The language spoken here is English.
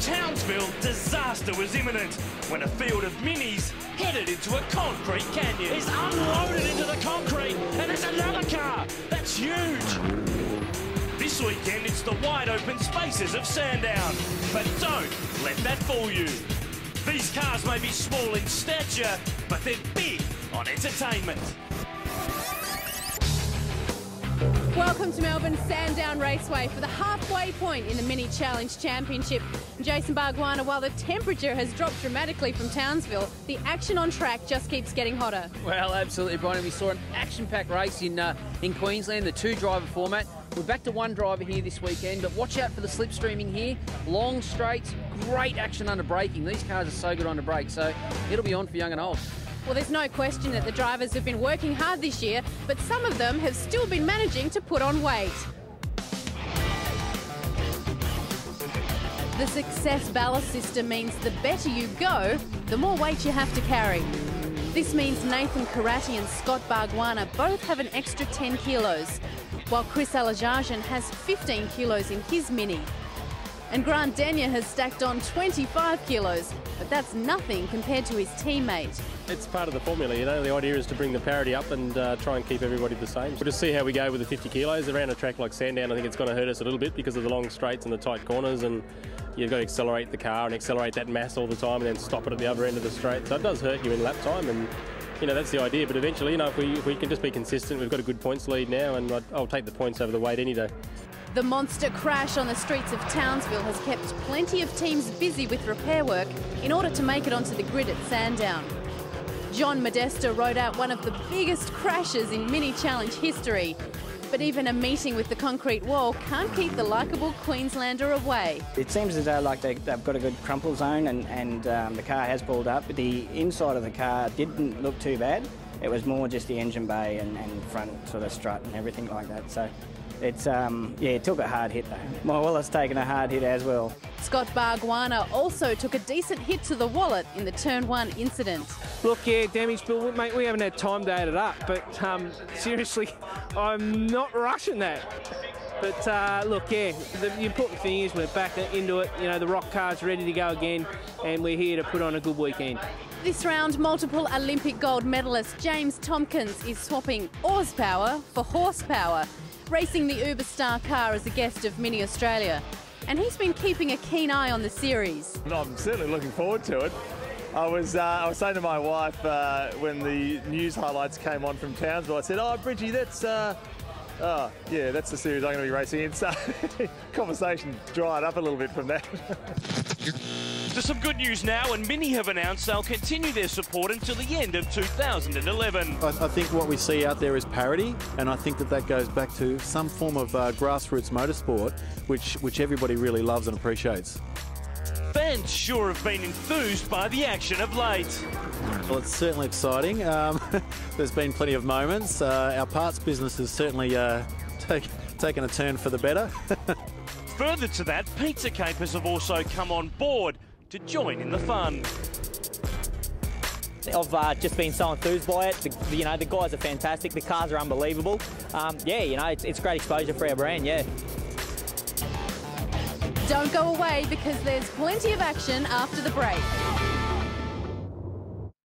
Townsville, disaster was imminent when a field of minis headed into a concrete canyon. Is unloaded into the concrete, and there's another car. That's huge. This weekend, it's the wide open spaces of Sandown. But don't let that fool you. These cars may be small in stature, but they're big on entertainment. Welcome to Melbourne's Sandown Raceway for the halfway point in the Mini Challenge Championship. Jason Bargwanna, while the temperature has dropped dramatically from Townsville, the action on track just keeps getting hotter. Well, absolutely, Brian. We saw an action-packed race in Queensland, the two-driver format. We're back to one driver here this weekend, but watch out for the slipstreaming here. Long straights, great action under braking. These cars are so good under brake, so it'll be on for young and old. Well, there's no question that the drivers have been working hard this year, but some of them have still been managing to put on weight. The Success ballast system means the better you go, the more weight you have to carry. This means Nathan Karate and Scott Bargwanna both have an extra 10 kilos, while Chris Alajajan has 15 kilos in his Mini. And Grant Denyer has stacked on 25 kilos, but that's nothing compared to his teammate. It's part of the formula, you know. The idea is to bring the parity up and try and keep everybody the same. We'll just see how we go with the 50 kilos. Around a track like Sandown, I think it's going to hurt us a little bit because of the long straights and the tight corners, and you've got to accelerate the car and accelerate that mass all the time and then stop it at the other end of the straight. So it does hurt you in lap time, and you know, that's the idea. But eventually, you know, if we can just be consistent, we've got a good points lead now, and I'll take the points over the weight any day. The monster crash on the streets of Townsville has kept plenty of teams busy with repair work in order to make it onto the grid at Sandown. John Modesta rode out one of the biggest crashes in Mini Challenge history. But even a meeting with the concrete wall can't keep the likeable Queenslander away. It seems as though like they've got a good crumple zone, and the car has pulled up. The inside of the car didn't look too bad. It was more just the engine bay and front sort of strut and everything like that. So it's, yeah, it took a hard hit though. My wallet's taken a hard hit as well. Scott Bargwanna also took a decent hit to the wallet in the Turn 1 incident. Look, yeah, damage, Bill, mate, we haven't had time to add it up, but seriously, I'm not rushing that. But look, yeah, the important thing is we're back into it. You know, the rock car's ready to go again, and we're here to put on a good weekend. This round, multiple Olympic gold medalist James Tompkins is swapping horsepower for horsepower, racing the Uber Star car as a guest of Mini Australia. And he's been keeping a keen eye on the series. I'm certainly looking forward to it. I was saying to my wife when the news highlights came on from Townsville, I said, "Oh, Bridgie, that's yeah, that's the series I'm going to be racing in." So conversation dried up a little bit from that. To some good news now, and Mini have announced they'll continue their support until the end of 2011. I think what we see out there is parity, and I think that goes back to some form of grassroots motorsport, which everybody really loves and appreciates. Fans sure have been enthused by the action of late. Well, it's certainly exciting. There's been plenty of moments. Our parts business has certainly taken a turn for the better. Further to that, pizza capers have also come on board to join in the fun. I've just been so enthused by it. You know, the guys are fantastic. The cars are unbelievable. Yeah, you know, it's great exposure for our brand, yeah. Don't go away because there's plenty of action after the break.